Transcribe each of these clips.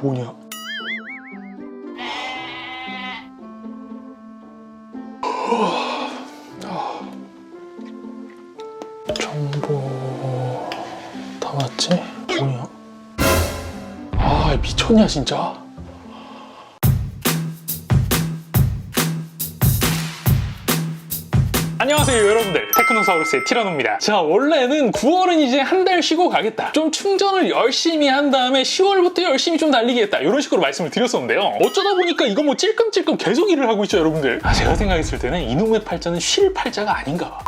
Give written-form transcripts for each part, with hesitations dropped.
뭐냐? 정보 다 왔지? 뭐냐? 아 미쳤냐 진짜? 안녕하세요 여러분들, 테크노사우루스의 티라노입니다. 자, 원래는 9월은 이제 한 달 쉬고 가겠다, 좀 충전을 열심히 한 다음에 10월부터 열심히 좀 달리겠다, 이런 식으로 말씀을 드렸었는데요. 어쩌다 보니까 이거 뭐 찔끔찔끔 계속 일을 하고 있죠 여러분들. 제가 생각했을 때는 이놈의 팔자는 쉴 팔자가 아닌가.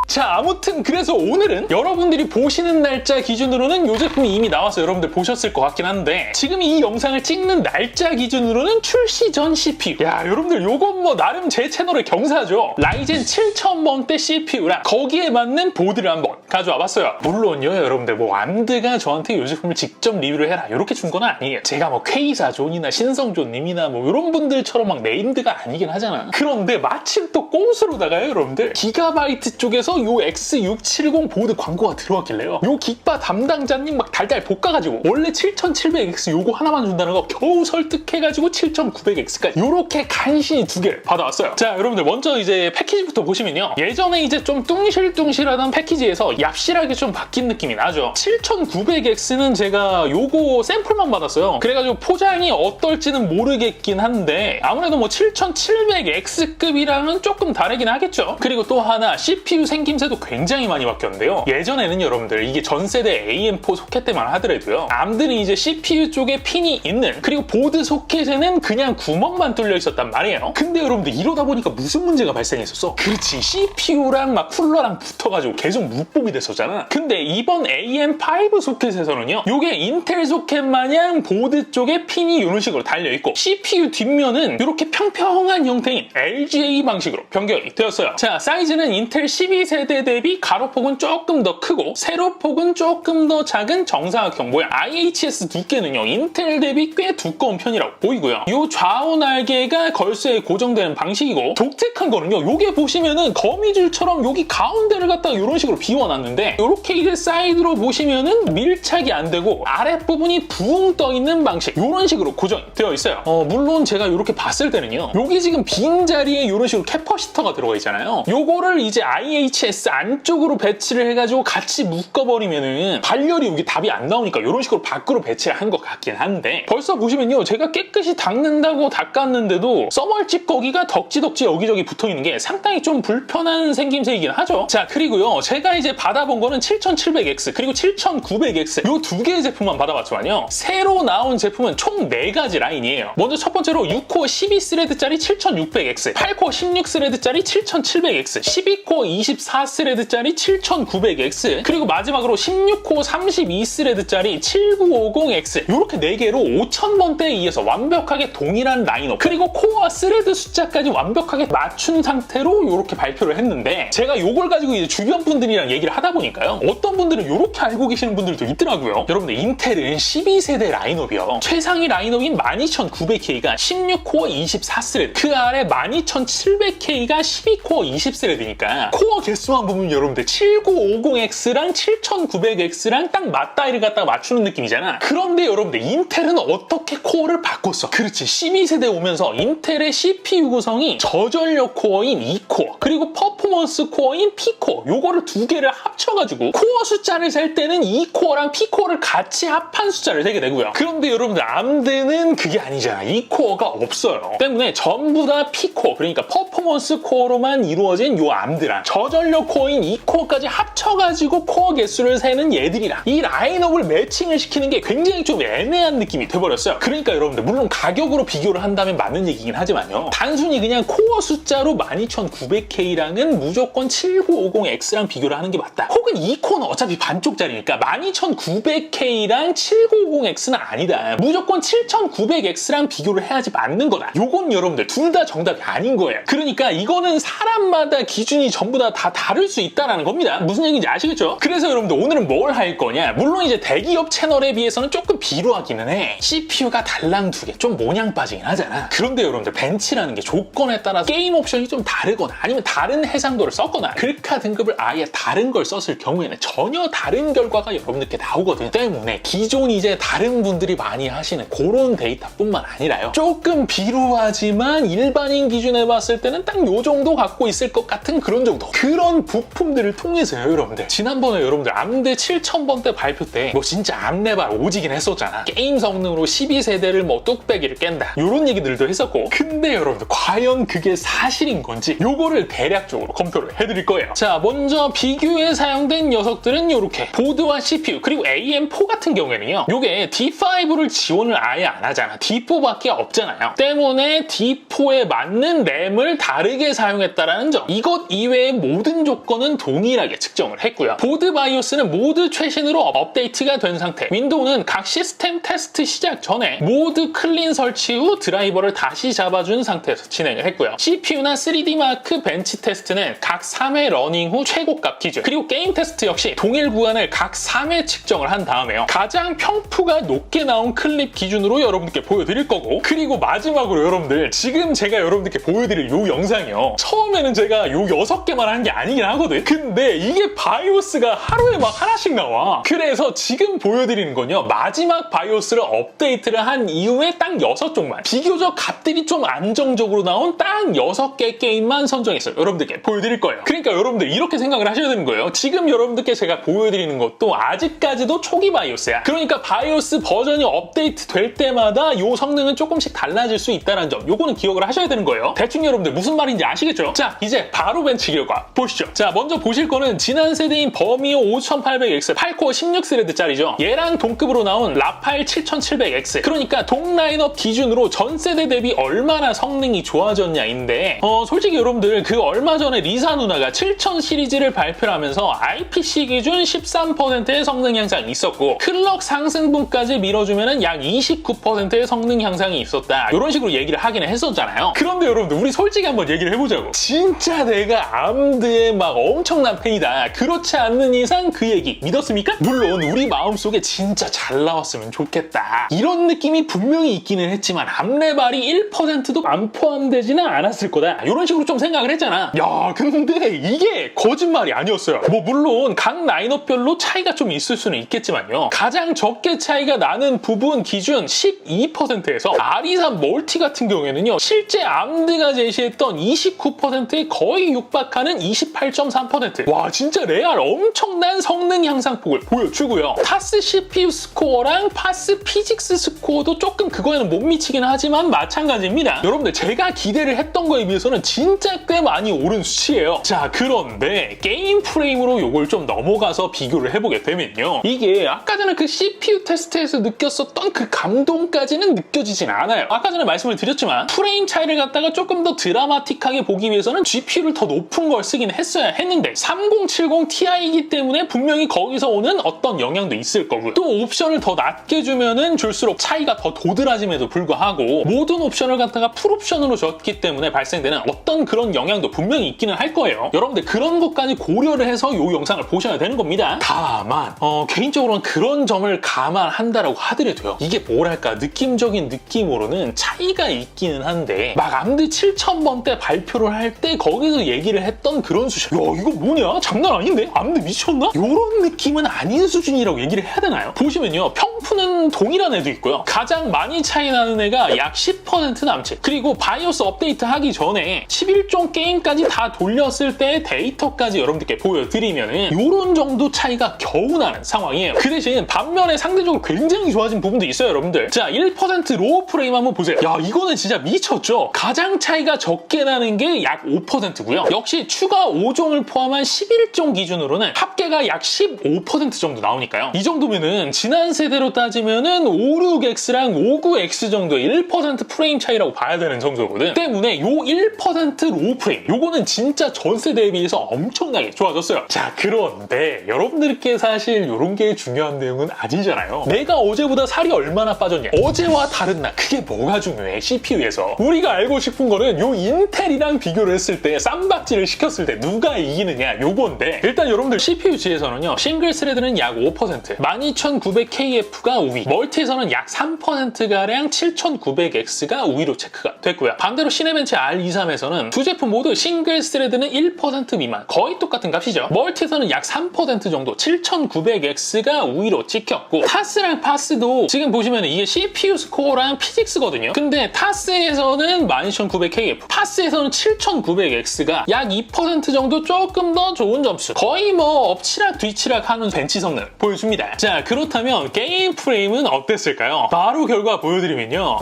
자, 아무튼 그래서 오늘은 여러분들이 보시는 날짜 기준으로는 이 제품이 이미 나와서 여러분들 보셨을 것 같긴 한데, 지금 이 영상을 찍는 날짜 기준으로는 출시 전 CPU. 야, 여러분들 요건 뭐 나름 제 채널의 경사죠. 라이젠 7000번대 CPU랑 거기에 맞는 보드를 한번 가져와 봤어요. 물론요 여러분들, 뭐 암드가 저한테 이 제품을 직접 리뷰를 해라 이렇게 준 건 아니에요. 제가 뭐 K사 존이나 신성존님이나 뭐 이런 분들처럼 막 네임드가 아니긴 하잖아. 그런데 마침 또 꼼수로다가요 여러분들, 기가바이트 쪽에서 요 X670 보드 광고가 들어왔길래요. 요 긱바 담당자님 막 달달 볶아가지고 원래 7700X 요거 하나만 준다는 거 겨우 설득해가지고 7900X까지 요렇게 간신히 두 개를 받아왔어요. 자, 여러분들 먼저 이제 패키지부터 보시면요, 예전에 이제 좀 뚱실뚱실하던 패키지에서 얍실하게 좀 바뀐 느낌이 나죠. 7900X는 제가 요거 샘플만 받았어요. 그래가지고 포장이 어떨지는 모르겠긴 한데 아무래도 뭐 7700X급이랑은 조금 다르긴 하겠죠. 그리고 또 하나, CPU 생김새도 굉장히 많이 바뀌었는데요. 예전에는 여러분들 이게 전세대 AM4 소켓 때만 하더라도요, 암들은 이제 CPU 쪽에 핀이 있는, 그리고 보드 소켓에는 그냥 구멍만 뚫려 있었단 말이에요. 근데 여러분들 이러다 보니까 무슨 문제가 발생했었어? 그렇지, CPU랑 막 쿨러랑 붙어가지고 계속 무법이 됐었잖아. 근데 이번 AM5 소켓에서는요, 요게 인텔 소켓 마냥 보드 쪽에 핀이 이런 식으로 달려있고, CPU 뒷면은 이렇게 평평한 형태인 LGA 방식으로 변경이 되었어요. 자, 사이즈는 인텔 12세대 대비 가로폭은 조금 더 크고 세로폭은 조금 더 작은 정사각형 모양. IHS 두께는요 인텔 대비 꽤 두꺼운 편이라고 보이고요. 이 좌우 날개가 걸쇠에 고정되는 방식이고, 독특한 거는요, 요게 보시면은 거미줄처럼 여기 가운데를 갖다가 이런 식으로 비워놨는데, 이렇게 이제 사이드로 보시면은 밀착이 안 되고 아랫부분이 붕 떠 있는 방식, 이런 식으로 고정이 되어 있어요. 물론 제가 이렇게 봤을 때는요, 여기 지금 빈 자리에 이런 식으로 캐퍼시터가 들어가 있잖아요. 요거를 이제 IHS 안쪽으로 배치를 해가지고 같이 묶어버리면은 발열이 여기 답이 안 나오니까 이런 식으로 밖으로 배치를 한 것 같긴 한데, 벌써 보시면요, 제가 깨끗이 닦는다고 닦았는데도 써멀집 거기가 덕지덕지 여기저기 붙어있는 게 상당히 좀 불편한 생김새이긴 하죠. 자, 그리고요, 제가 이제 받아본 거는 7700X 그리고 7900X 요 두 개의 제품만 받아봤지만요, 새로 나온 제품은 총 4가지 라인이에요. 먼저 첫 번째로 6코어 12스레드짜리 7600X, 8코어 16스레드짜리 7700X, 12코어 24스레드짜리 7900X, 그리고 마지막으로 16코어 32스레드짜리 7950X, 이렇게 4개로 5000번대에 의해서 완벽하게 동일한 라인업, 그리고 코어와 스레드 숫자까지 완벽하게 맞춘 상태로 이렇게 발표를 했는데, 제가 이걸 가지고 이제 주변 분들이랑 얘기를 하다 보니까요, 어떤 분들은 이렇게 알고 계시는 분들도 있더라고요. 여러분들, 인텔은 12세대 라인업이요, 최상위 라인업인 12900K가 16코어 24스레드, 그 아래 12700K가 12코어 20스레드니까 코어 개수만 보면 여러분들 7950X랑 7900X랑 딱 맞다이를 갖다가 맞추는 느낌이잖아. 그런데 여러분들, 인텔은 어떻게 코어를 바꿨어? 그렇지, 12세대 오면서 인텔의 CPU 구성이 저전력 코어인 2코어 그리고 퍼포먼스 코어인 P코어, 요거를 두 개를 합쳐가지고 코어 숫자를 셀 때는 2코어랑 P코어를 같이 합한 숫자를 세게 되고요. 그런데 여러분들, 암드는 그게 아니잖아. 2코어가 없어요. 때문에 전부 다 P코어, 그러니까 퍼포먼스 코어로만 이루어진 요 암드랑 저전력 코어인 2코어까지 합쳐가지고 코어 개수를 세는 얘들이랑 이 라인업을 매칭을 시키는 게 굉장히 좀 애매한 느낌이 돼버렸어요. 그러니까 여러분들, 물론 가격으로 비교를 한다면 맞는 얘기긴 하지만요, 단순히 그냥 코어 숫자로 12900K랑은 무조건 7950X랑 비교를 하는 게 맞다. 혹은 2코어는 어차피 반쪽짜리니까 12900K랑 7950X는 아니다, 무조건 7900X랑 비교를 해야지 맞는 거다. 요건 여러분들 둘 다 정답이 아닌 거예요. 그러니까 이거는 사람마다 기준이 전부 다 다를 수 있다는 겁니다. 무슨 얘기인지 아시겠죠? 그래서 여러분들 오늘은 뭘 할 거냐, 물론 이제 대기업 채널에 비해서는 조금 비루하기는 해. CPU가 달랑 2개 좀 모냥 빠지긴 하잖아. 그런데 여러분들 벤치라는 게 조건에 따라서 게임 옵션이 좀 다르거나 아니면 다른 해상도를 썼거나 글카 등급을 아예 다른 걸 썼을 경우에는 전혀 다른 결과가 여러분들께 나오거든. 때문에 기존 이제 다른 분들이 많이 하시는 그런 데이터뿐만 아니라요, 조금 비루하지만 일반인 기준에 봤을 때는 딱 요 정도 갖고 있을 것 같은 그런 정도, 그런 부품들을 통해서요 여러분들. 지난번에 여러분들 암드 7000번대 발표 때 뭐 진짜 암레발 오지긴 했었잖아. 게임 성능으로 12세대를 뭐 뚝배기를 깬다 이런 얘기들도 했었고, 근데 여러분들 과연 그게 사실인 건지 요거를 대략적으로 검토를 해드릴 거예요. 자, 먼저 비교에 사용된 녀석들은 요렇게 보드와 CPU 그리고 AM4 같은 경우에는요, 요게 D5를 지원을 아예 안 하잖아. D4밖에 없잖아요. 때문에 D4에 맞는 램을 다르게 사용했다라는 점, 이것 이외의 모든 조건은 동일하게 측정을 했고요. 보드 바이오스는 모두 최신으로 업데이트가 된 상태. 윈도우는 각 시스템 테스트 시작 전에 모두 클린 설치 후 드라이버를 다시 잡아준 상태에서 진행을 했고요. CPU나 3D 마크 벤치 테스트는 각 3회 러닝 후 최고값 기준, 그리고 게임 테스트 역시 동일 구간을 각 3회 측정을 한 다음에요, 가장 평푸가 높게 나온 클립 기준으로 여러분들께 보여드릴 거고, 그리고 마지막으로 여러분들, 지금 제가 여러분들께 보여드릴 요 영상이요, 처음에는 제가 요 6개만 한 게 아니긴 하거든. 근데 이게 바이오스가 하루에 막 하나씩 나와. 그래서 지금 보여드리는 건요, 마지막 바이오스를 업데이트를 한 이후에 딱 6종만, 비교적 값들이 좀 안정적으로 나온 딱 6개 게임만 선정해서 여러분들께 보여드릴 거예요. 그러니까 여러분들 이렇게 생각을 하셔야 되는 거예요. 지금 여러분들께 제가 보여드리는 것도 아직까지도 초기 바이오스야. 그러니까 바이오스 버전이 업데이트 될 때마다 요 성능은 조금씩 달라질 수 있다는 점, 요거는 기억을 하셔야 되는 거예요. 대충 여러분들 무슨 말인지 아시겠죠? 자, 이제 바로 벤치 결과 보시죠. 자, 먼저 보실 거는 지난 세대인 버미오 5800X 8코어 16스레드짜리죠. 얘랑 동급으로 나온 라파엘 7700X. 그러니까 동 라인업 기준으로 전 세대 대비 얼마나 성능이 좋아졌냐인데, 솔직히 여러분들 그 얼마 전에 리사 누나가 7000 시리즈를 발표를 하면서 IPC 기준 13%의 성능 향상이 있었고, 클럭 상승분까지 밀어주면 약 29%의 성능 향상이 있었다, 이런 식으로 얘기를 하긴 했었잖아요. 그런데 여러분들 우리 솔직히 한번 얘기를 해보자고. 진짜 내가 암드의 막 엄청난 팬이다, 그렇지 않는 이상 그 얘기 믿었습니까? 물론 우리 마음속에 진짜 잘 나왔으면 좋겠다 이런 느낌이 분명히 있기는 했지만 암레발이 1%도 안 포함되지는 않았을 거다, 이런 식으로 좀 생각을 했잖아. 야, 근데 이게 거짓말이 아니었어요. 뭐 물론 각 라인업별로 차이가 좀 있을 수는 있겠지만요, 가장 적게 차이가 나는 부분 기준 12%에서 R23 멀티 같은 경우에는요, 실제 암드가 제시했던 29%에 거의 육박하는 28.3%. 와, 진짜 레알 엄청난 성능 향상폭을 보여주고요. 파스 CPU 스코어랑 파스 피직스 스코어도 조금 그거에는 못 미치긴 하지만 마찬가지입니다. 여러분들 제가 기대를 했던 거에 비해서는 진짜 꽤 많이 오른 수치예요. 자, 그런데 게임 프레임으로 요걸 좀 넘어가서 비교를 해보게 되면요, 이게 아까 전에 그 CPU 테스트에서 느꼈었던 그 감동까지는 느껴지진 않아요. 아까 전에 말씀을 드렸지만 프레임 차이를 갖다가 조금 더 드라마틱하게 보기 위해서는 GPU를 더 높은 걸 쓰긴 했어야 했는데 3070 Ti이기 때문에 분명히 거기서 오는 어떤 영향도 있을 거고요. 또 옵션을 더 낮게 주면은 줄수록 차이가 더 도드라짐에도 불구하고 모든 옵션을 갖다가 풀옵션으로 줬기 때문에 발생되는 어떤 그런 영향도 분명히 있기는 할 거예요. 여러분들 그런 것까지 고려를 해서 이 영상을 보셔야 되는 겁니다. 다만 개인적으로는 그런 점을 감안한다라고 하더라도요, 이게 뭐랄까 느낌적인 느낌으로는 차이가 있기는 한데, 막 암드 7000번대 발표를 할 때 거기서 얘기를 했던 그런 수준, 야 이거 뭐냐 장난 아닌데 암드 미쳤나? 이런 느낌은 아닌 수준이라고 얘기를 해야 되나요? 보시면요, 평푸는 동일한 애도 있고요, 가장 많이 차이 나는 애가 약 10% 남짓, 그리고 바이오스 업데이트 하기 전에 11종 게임까지 다 돌렸을 때 데이터까지 여러분들께 보여드리면은 이런 정도 차이가 겨우 나는 상황이에요. 그 대신 반면에 상대적으로 굉장히 좋아진 부분도 있어요. 여러분들 자, 1% 로우 프레임 한번 보세요. 야, 이거는 진짜 미쳤죠? 가장 차이가 적게 나는 게 약 5%고요 역시 추가 5종을 포함한 11종 기준으로는 합계가 약 15% 정도 나오니까요, 이 정도면은 지난 세대로 따지면은 56X랑 59X 정도의 1% 프레임 차이라고 봐야 되는 정도거든. 때문에 요 1% 로우 프레임, 요거는 진짜 전 세대에 비해서 엄청나게 좋아졌어요. 자, 그런데 여러분들께 사실 요런 게 중요한 내용은 아니잖아요. 내가 어제보다 살이 얼마나 빠졌냐, 어제와 다른 날, 그게 뭐가 중요해 CPU에서. 우리가 알고 싶은 거는 요 인텔이랑 비교를 했을 때 쌈박질을 시켰을 때 누가 이기느냐 요건데, 일단 여러분들 CPUG에서는요 싱글 스레드는 약 5%, 12900KF가 우위, 멀티에서는 약 3%가량 7900X가 우위로 체크가 됐고요. 반대로 시네벤치 R23에서는 두 제품 모두 싱글 스레드는 1% 미만, 거의 똑같은 값이죠. 멀티에서는 약 3% 정도 7900X가 우위로 찍혔고, 타스랑 파스도 지금 보시면 이게 CPU 스코어랑 피직스거든요. 근데 타스에서는 12900KF, 파스에서는 7900X가 약 2% 정도 조금 더 좋은 점수, 거의 뭐 엎치락 뒤치락 하는 벤치 성능 보여줍니다. 자, 그렇다면 게임 프레임은 어땠을까요? 바로 결과 보여드리면요,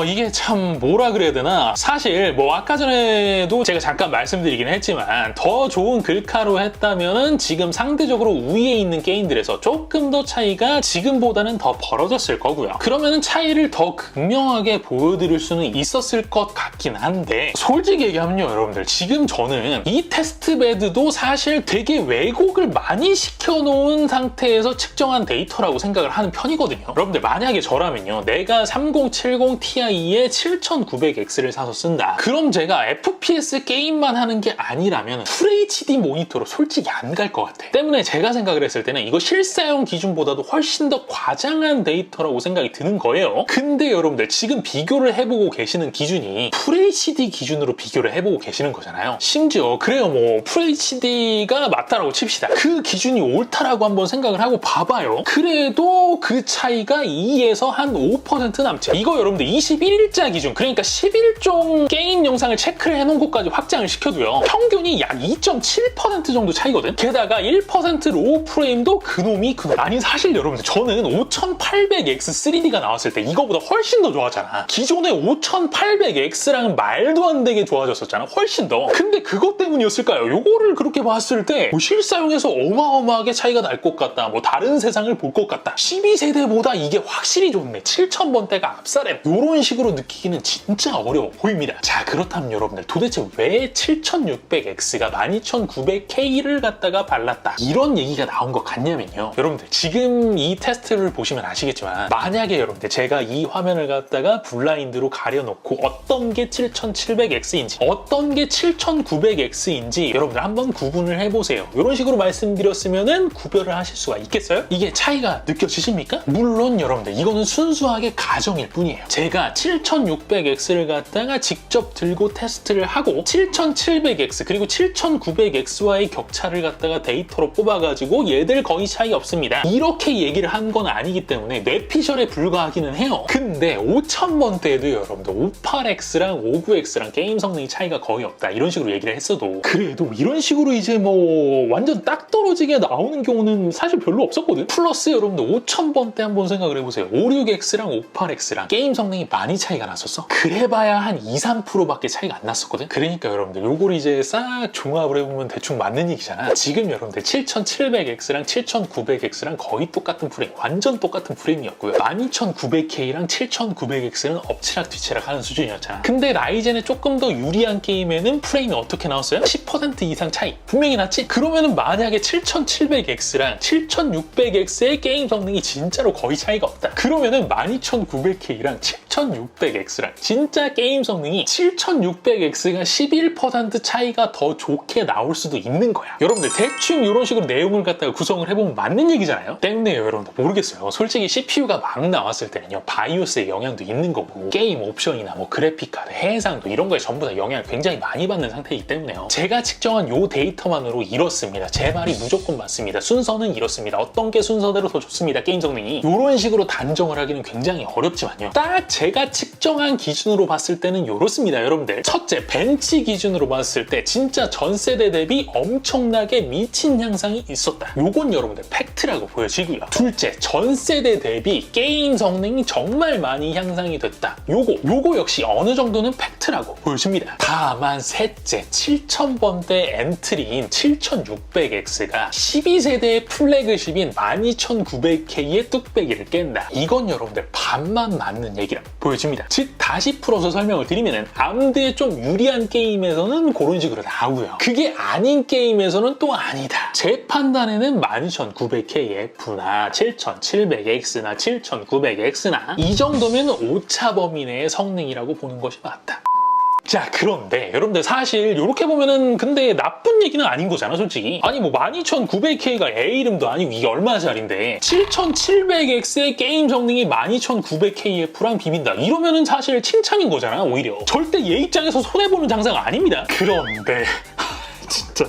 이게 참 뭐라 그래야 되나, 사실 뭐 아까 전에도 제가 잠깐 말씀드리긴 했지만 더 좋은 글카로 했다면은 지금 상대적으로 우위에 있는 게임들에서 조금 더 차이가 지금보다는 더 벌어졌을 거고요. 그러면은 차이를 더 극명하게 보여드릴 수는 있었을 것 같긴 한데, 솔직히 얘기하면요 여러분들, 지금 저는 이 테스트베드도 사실 되게 왜곡을 많이 시켜놓은 상태에서 측정한 데이터라고 생각을 하는 편이거든요. 여러분들 만약에 저라면요, 내가 3070 Ti에 7900X를 사서 쓴다, 그럼 제가 FPS 게임만 하는 게 아니라면 FHD 모니터로 솔직히 안 갈 것 같아. 때문에 제가 생각을 했을 때는 이거 실사용 기준보다도 훨씬 더 과장한 데이터라고 생각이 드는 거예요. 근데 여러분들 지금 비교를 해보고 계시는 기준이 FHD 기준으로 비교를 해보고 계시는 거잖아요. 심지어 그래요, 뭐 FHD가 맞다라고 칩시다. 그 기준이 옳다라고 한번 생각을 하고 봐봐요. 그래도 그 차이가 2에서 한 5% 남죠. 이거 여러분들 21일자 기준, 그러니까 10일종 게임 영상을 체크를 해놓은 곳까지 확장을 시켜도요 평균이 약 2.7% 정도 차이거든. 게다가 1% 로우 프레임도 그놈이 그놈. 아니 사실 여러분들 저는 5800X 3D가 나왔을 때 이거보다 훨씬 더 좋았잖아. 기존의 5800X랑은 말도 안 되게 좋아졌었잖아, 훨씬 더. 근데 그것 때문이었을까요? 요거를 그렇게 봤을 때 뭐 실사용에서 어마어마하게 차이가 날 것 같다, 뭐 다른 세상을 볼 것 같다, 12세대보다 이게 확실히 좋네, 7000번대가 앞사람, 요런 식으로 느끼기는 진짜 어려워 보입니다. 자, 그렇다면 여러분들 도대체 왜 7600X가 12900K를 갖다가 발랐다, 이런 얘기가 나온 것 같냐면요, 여러분들 지금 이 테스트를 보시면 아시겠지만, 만약에 여러분들 제가 이 화면을 갖다가 블라인드로 가려놓고 어떤 게 7700X인지 어떤 게 7900X인지 여러분들 한번 구분을 해보세요. 이런 식으로 말씀드렸으면은 구별을 하실 수가 있겠어요? 이게 차이가 느껴지십니까? 물론 여러분들 이거는 순수하게 가정일 뿐이에요. 제가 7600X를 갖다가 직접 들고 테스트를 하고 7700X 그리고 7900X와의 격차를 갖다가 데이터로 뽑아가지고 얘들 거의 차이 없습니다, 이렇게 얘기를 한 건 아니기 때문에 뇌피셜에 불과하기는 해요. 근데 5000번대에도 여러분들 58X랑 59X랑 게임 성능이 차이가 거의 없다, 이런 식으로 얘기를 했어도, 그래도 이런 식으로 이제 뭐 완전 딱 떨어지게 나오는 경우는 사실 별로 없었거든. 플러스 여러분들 5000번대 한번 생각을 해보세요. 56X랑 58X랑 게임 성능이 많이 차이가 났었어? 그래봐야 한 2-3%밖에 차이가 안 났었거든. 그러니까 여러분들 요걸 이제 싹 종합을 해보면 대충 맞는 얘기잖아. 지금 여러분들 7700X랑 7900X랑 거의 똑같은 프레임, 완전 똑같은 프레임이었고요. 12900K랑 7900X는 엎치락 뒤치락 하는 수준이었잖아. 근데 라이젠에 조금 더 유리한 게임에는 프레임이 어떻게 나왔어요? 10% 이상 차이 분명히 났지? 그러면은 만약에 7700X랑 7600X의 게임 성능이 진짜로 거의 차이가 없다, 그러면은 12900K랑 7600X랑 진짜 게임 성능이 7600X가 11% 차이가 더 좋게 나올 수도 있는 거야. 여러분들 대충 이런 식으로 내용을 갖다가 구성을 해보면 맞는 얘기잖아요. 때문에 여러분들 모르겠어요. 솔직히 CPU가 막 나왔을 때는요 바이오스의 영향도 있는 거고, 게임 옵션이나 뭐 그래픽카드, 해상도 이런 거에 전부 다 영향을 굉장히 많이 받는 상태이기 때문에요. 제가 측정한 요 데이터만으로 이렇습니다, 제 말이 무조건 맞습니다, 순서는 이렇습니다, 어떤 게 순서대로 더 좋습니다, 게임 성능이, 이런 식으로 단정을 하기는 굉장히 어렵지만요, 딱 제가 측정한 기준으로 봤을 때는 이렇습니다. 여러분들 첫째, 벤치 기준으로 봤을 때 진짜 전 세대 대비 엄청나게 미친 향상이 있었다, 요건 여러분들 팩트라고 보여지고요. 둘째, 전 세대 대비 게임 성능이 정말 많이 향상이 됐다, 요거 역시 어느 정도는 팩트라고 보여집니다. 다만 셋째, 7000번대 엔트리인 7600X가 12세대의 플래그십인 12900K의 뚝배기를 깬다, 이건 여러분들 반만 맞는 얘기라고 보여집니다. 즉 다시 풀어서 설명을 드리면, 암드에 좀 유리한 게임에서는 그런 식으로 나오고요, 그게 아닌 게임에서는 또 아니다. 제 판단에는 12900KF나 7700X나 7900X나 이 정도면 오차 범위 내의 성능이라고 보는 것이 맞다. 자, 그런데 여러분들 사실 이렇게 보면은 근데 나쁜 얘기는 아닌 거잖아, 솔직히. 아니 뭐 12900K가 애 이름도 아니고 이게 얼마짜린데 7700X의 게임 성능이 12900KF랑 비빈다. 이러면은 사실 칭찬인 거잖아, 오히려. 절대 얘 입장에서 손해보는 장사가 아닙니다. 그런데 진짜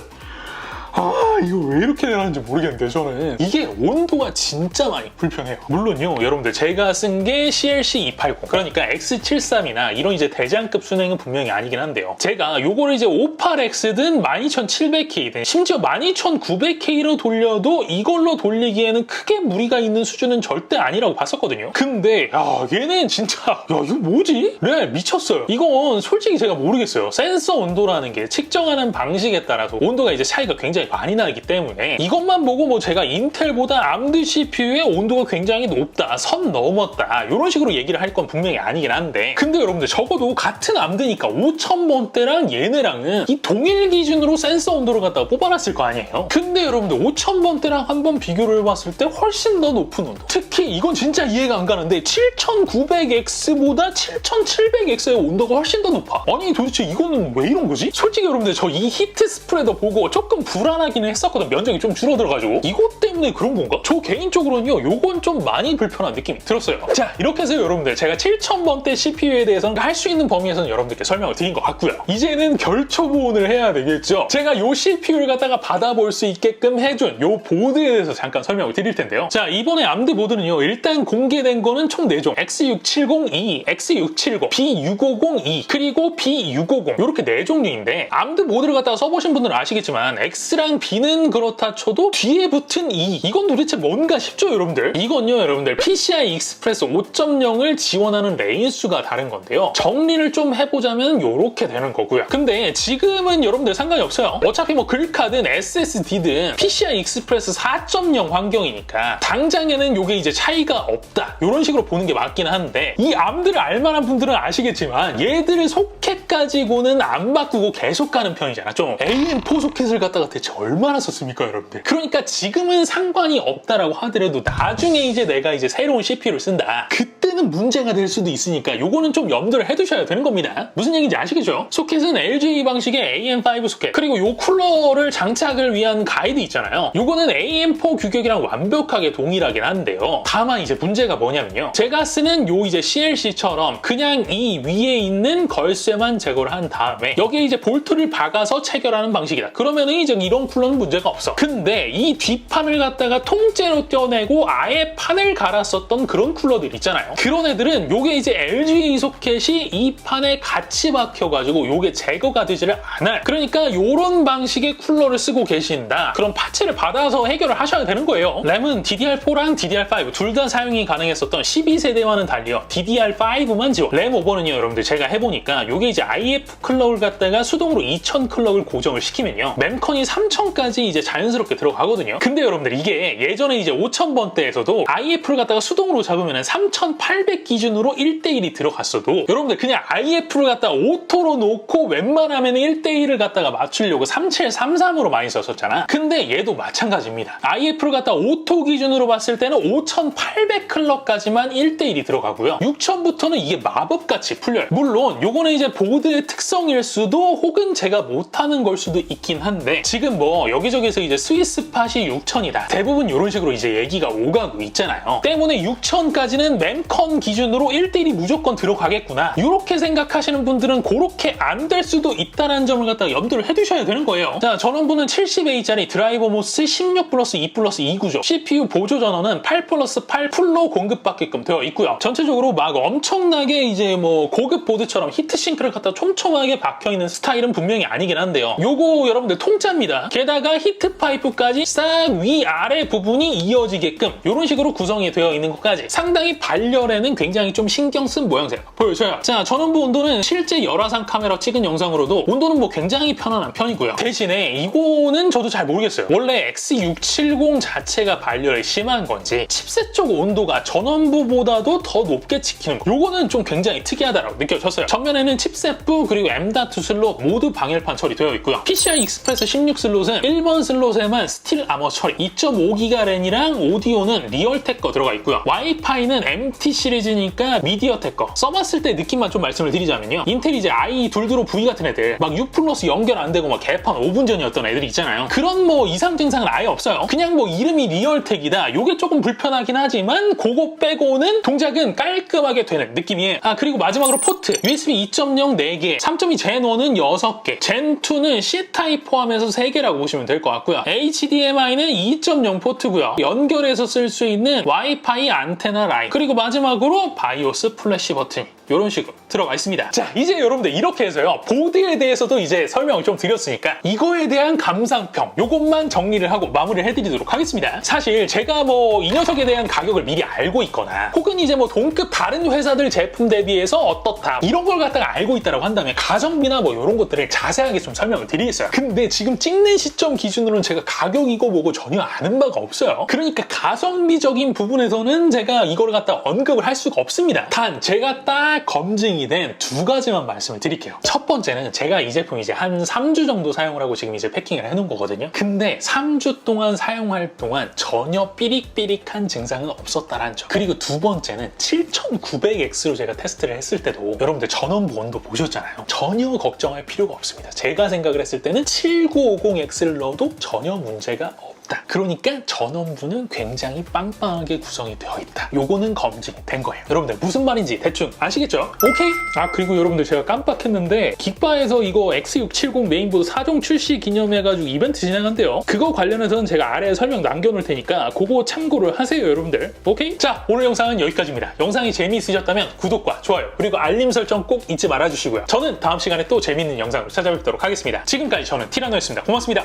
이거 왜 이렇게 되는지 모르겠는데 저는 이게 온도가 진짜 많이 불편해요. 물론요, 여러분들 제가 쓴 게 CLC280 그러니까 X73이나 이런 이제 대장급 순행은 분명히 아니긴 한데요. 제가 요거를 이제 58X든 12700K든 심지어 12900K로 돌려도 이걸로 돌리기에는 크게 무리가 있는 수준은 절대 아니라고 봤었거든요. 근데 얘는 진짜 이거 뭐지? 네, 미쳤어요. 이건 솔직히 제가 모르겠어요. 센서 온도라는 게 측정하는 방식에 따라서 온도가 이제 차이가 굉장히 많이 나기 때문에 이것만 보고 뭐 제가 인텔보다 암드 CPU의 온도가 굉장히 높다, 선 넘었다 이런 식으로 얘기를 할 건 분명히 아니긴 한데, 근데 여러분들 적어도 같은 암드니까 5000번대랑 얘네랑은 이 동일 기준으로 센서 온도를 갖다가 뽑아놨을 거 아니에요. 근데 여러분들 5000번대랑 한번 비교를 해봤을 때 훨씬 더 높은 온도, 특히 이건 진짜 이해가 안 가는데 7900X보다 7700X의 온도가 훨씬 더 높아. 아니 도대체 이거는 왜 이런 거지? 솔직히 여러분들 저 이 히트 스프레더 보고 조금 불안하기는 했었거든. 면적이 좀 줄어들어가지고 이것 때문에 그런 건가? 저 개인적으로는요, 요건 좀 많이 불편한 느낌이 들었어요. 자, 이렇게 해서 여러분들 제가 7000번대 CPU에 대해서는 할 수 있는 범위에서는 여러분들께 설명을 드린 것 같고요. 이제는 결초보온을 해야 되겠죠. 제가 요 CPU를 갖다가 받아볼 수 있게끔 해준 요 보드에 대해서 잠깐 설명을 드릴 텐데요. 자, 이번에 암드 보드는요, 일단 공개된 거는 총 4종 X670E, X670, B650E 그리고 B650 이렇게 4종류인데, 암드 보드를 갖다가 써보신 분들은 아시겠지만 X랑 B는 그렇다 쳐도 뒤에 붙은 E, 이건 도대체 뭔가 싶죠, 여러분들? 이건요, 여러분들 PCI Express 5.0을 지원하는 레인 수가 다른 건데요. 정리를 좀 해보자면 요렇게 되는 거고요. 근데 지금은 여러분들 상관이 없어요. 어차피 뭐 글카든 SSD든 PCI Express 4.0 환경이니까 당장에는 요게 이제 차이가 없다, 이런 식으로 보는 게 맞긴 한데, 이 암들을 알만한 분들은 아시겠지만 얘들을 소켓 가지고는 안 바꾸고 계속 가는 편이잖아. 좀 AM4 소켓을 갖다가 대체 얼마나 썼습니까, 여러분들? 그러니까 지금은 상관이 없다라고 하더라도 나중에 이제 내가 이제 새로운 CPU를 쓴다, 그때는 문제가 될 수도 있으니까 요거는 좀 염두를 해두셔야 되는 겁니다. 무슨 얘기인지 아시겠죠? 소켓은 LG 방식의 AM5 소켓, 그리고 요 쿨러를 장착을 위한 가이드 있잖아요. 요거는 AM4 규격이랑 완벽하게 동일하긴 한데요. 다만 이제 문제가 뭐냐면요, 제가 쓰는 요 이제 CLC처럼 그냥 이 위에 있는 걸쇠만 제거를 한 다음에 여기에 이제 볼트를 박아서 체결하는 방식이다. 그러면은 이제 이런 쿨러는 문제가 없어. 근데 이 뒷판을 갖다가 통째로 떼어내고 아예 판을 갈았었던 그런 쿨러들 있잖아요. 그런 애들은 요게 이제 LGA 소켓이 이 판에 같이 박혀가지고 요게 제거가 되지를 않아요. 그러니까 요런 방식의 쿨러를 쓰고 계신다, 그럼 파츠를 받아서 해결을 하셔야 되는 거예요. 램은 DDR4랑 DDR5 둘 다 사용이 가능했었던 12세대와는 달리요, DDR5만 지원. 램 오버는요, 여러분들 제가 해보니까 요게 이제 IF 클럭을 갖다가 수동으로 2000 클럭을 고정을 시키면요, 멤컨이 3000까지 이제 자연스럽게 들어가거든요. 근데 여러분들 이게 예전에 이제 5000번대에서도 IF를 갖다가 수동으로 잡으면 3800 기준으로 1대1이 들어갔어도 여러분들 그냥 IF를 갖다가 오토로 놓고 웬만하면 1대1을 갖다가 맞추려고 3733으로 많이 썼었잖아. 근데 얘도 마찬가지입니다. IF를 갖다가 오토 기준으로 봤을 때는 5800 클럭까지만 1대1이 들어가고요. 6000부터는 이게 마법같이 풀려요. 물론 요거는 이제 보드의 특성일 수도 혹은 제가 못하는 걸 수도 있긴 한데, 지금 뭐 여기저기서 이제 스위스팟이 6000이다 대부분 이런 식으로 이제 얘기가 오가고 있잖아요. 때문에 6000까지는 멤컨 기준으로 1대1이 무조건 들어가겠구나, 이렇게 생각하시는 분들은 그렇게 안 될 수도 있다는 점을 갖다가 염두를 해두셔야 되는 거예요. 자, 전원부는 70A짜리 드라이버 모스 16+2+2 구조, CPU 보조 전원은 8+8 풀로 공급받게끔 되어 있고요. 전체적으로 막 엄청나게 이제 뭐 고급 보드처럼 히트싱크를 갖다 촘촘하게 박혀있는 스타일은 분명히 아니긴 한데요. 요거 여러분들 통짜입니다. 게다가 히트 파이프까지 싹 위아래 부분이 이어지게끔 이런 식으로 구성이 되어 있는 것까지 상당히 발열에는 굉장히 좀 신경 쓴 모양새가 보여져요. 자, 전원부 온도는 실제 열화상 카메라 찍은 영상으로도 온도는 뭐 굉장히 편안한 편이고요. 대신에 이거는 저도 잘 모르겠어요. 원래 X670 자체가 발열이 심한 건지 칩셋 쪽 온도가 전원부보다도 더 높게 찍히는 거, 요거는 좀 굉장히 특이하다고 느껴졌어요. 전면에는 칩셋부 그리고 M.2 슬롯 모두 방열판 처리되어 있고요. PCI Express 16 슬롯은 1 1번 슬롯에만 스틸 아머 처리 2.5기가 랜이랑 오디오는 리얼텍 거 들어가 있고요. 와이파이는 MT 시리즈니까 미디어텍 거. 써봤을 때 느낌만 좀 말씀을 드리자면요. 인텔 이제 i22V 같은 애들 막 6 플러스 연결 안 되고 막 개판 5분 전이었던 애들 있잖아요. 그런 뭐 이상 증상은 아예 없어요. 그냥 뭐 이름이 리얼텍이다. 요게 조금 불편하긴 하지만 그거 빼고는 동작은 깔끔하게 되는 느낌이에요. 아, 그리고 마지막으로 포트 USB 2.0 4개, 3.2 젠1은 6개, 젠2는 C타입 포함해서 3개라고 보시면 될 것 같고요. HDMI는 2.0 포트고요. 연결해서 쓸 수 있는 와이파이 안테나 라인, 그리고 마지막으로 바이오스 플래시 버튼이 이런 식으로 들어가 있습니다. 자, 이제 여러분들 이렇게 해서요, 보드에 대해서도 이제 설명을 좀 드렸으니까 이거에 대한 감상평 요것만 정리를 하고 마무리를 해드리도록 하겠습니다. 사실 제가 뭐 이 녀석에 대한 가격을 미리 알고 있거나 혹은 이제 뭐 동급 다른 회사들 제품 대비해서 어떻다 이런 걸 갖다가 알고 있다고 한다면 가성비나 뭐 이런 것들을 자세하게 좀 설명을 드리겠어요. 근데 지금 찍는 시점 기준으로는 제가 가격이고 뭐고 전혀 아는 바가 없어요. 그러니까 가성비적인 부분에서는 제가 이걸 갖다 언급을 할 수가 없습니다. 단 제가 딱 검증이 된 두 가지만 말씀을 드릴게요. 첫 번째는 제가 이 제품 이제 한 3주 정도 사용을 하고 지금 이제 패킹을 해놓은 거거든요. 근데 3주 동안 사용할 동안 전혀 삐릭삐릭한 증상은 없었다라는 점. 그리고 두 번째는 7900X로 제가 테스트를 했을 때도 여러분들 전원부 온도 보셨잖아요. 전혀 걱정할 필요가 없습니다. 제가 생각을 했을 때는 7950X를 넣어도 전혀 문제가 없다. 그러니까 전원부는 굉장히 빵빵하게 구성이 되어 있다. 요거는 검증이 된 거예요. 여러분들 무슨 말인지 대충 아시겠죠? 오케이? 아, 그리고 여러분들 제가 깜빡했는데 긱바에서 이거 X670 메인보드 4종 출시 기념해가지고 이벤트 진행한대요. 그거 관련해서는 제가 아래에 설명 남겨놓을 테니까 그거 참고를 하세요, 여러분들. 오케이? 자, 오늘 영상은 여기까지입니다. 영상이 재미있으셨다면 구독과 좋아요 그리고 알림 설정 꼭 잊지 말아주시고요. 저는 다음 시간에 또 재미있는 영상으로 찾아뵙도록 하겠습니다. 지금까지 저는 티라노였습니다. 고맙습니다.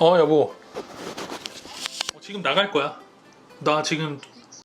여보, 지금 나갈 거야. 나 지금